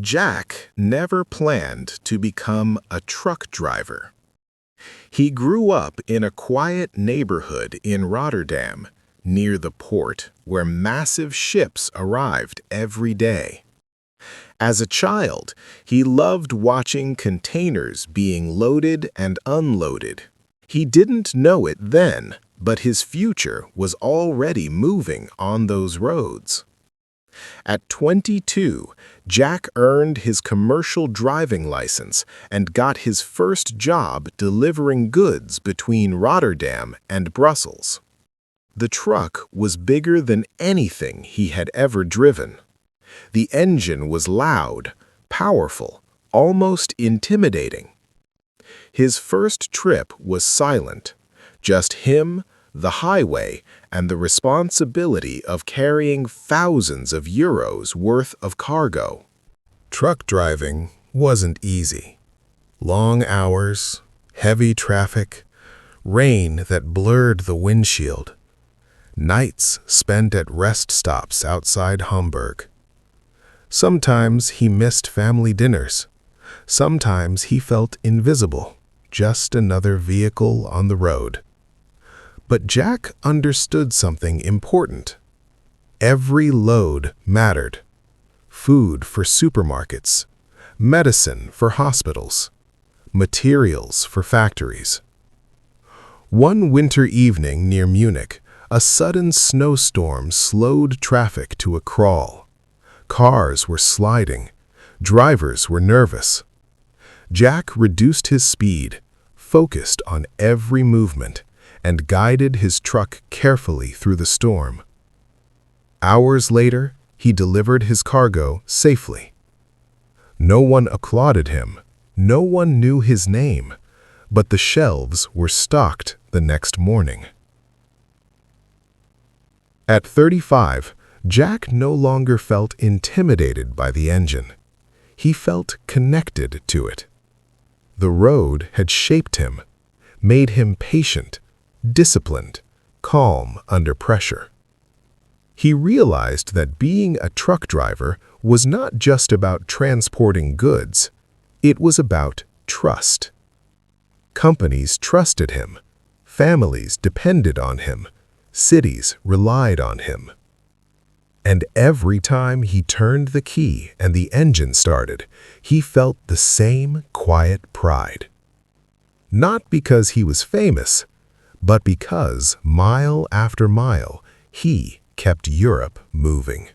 Jack never planned to become a truck driver. He grew up in a quiet neighborhood in Rotterdam, near the port where massive ships arrived every day. As a child, he loved watching containers being loaded and unloaded. He didn't know it then, but his future was already moving on those roads. At 22, Jack earned his commercial driving license and got his first job delivering goods between Rotterdam and Brussels. The truck was bigger than anything he had ever driven. The engine was loud, powerful, almost intimidating. His first trip was silent, just him, the highway, and the responsibility of carrying thousands of euros worth of cargo. Truck driving wasn't easy. Long hours, heavy traffic, rain that blurred the windshield, nights spent at rest stops outside Hamburg. Sometimes he missed family dinners. Sometimes he felt invisible, just another vehicle on the road. But Jack understood something important. Every load mattered. Food for supermarkets, medicine for hospitals, materials for factories. One winter evening near Munich, a sudden snowstorm slowed traffic to a crawl. Cars were sliding. Drivers were nervous. Jack reduced his speed, focused on every movement, and guided his truck carefully through the storm. Hours later, he delivered his cargo safely. No one applauded him, no one knew his name, but the shelves were stocked the next morning. At 35, Jack no longer felt intimidated by the engine. He felt connected to it. The road had shaped him, made him patient, disciplined, calm under pressure. He realized that being a truck driver was not just about transporting goods. It was about trust. Companies trusted him. Families depended on him. Cities relied on him. And every time he turned the key and the engine started, he felt the same quiet pride. Not because he was famous, but because, mile after mile, he kept Europe moving.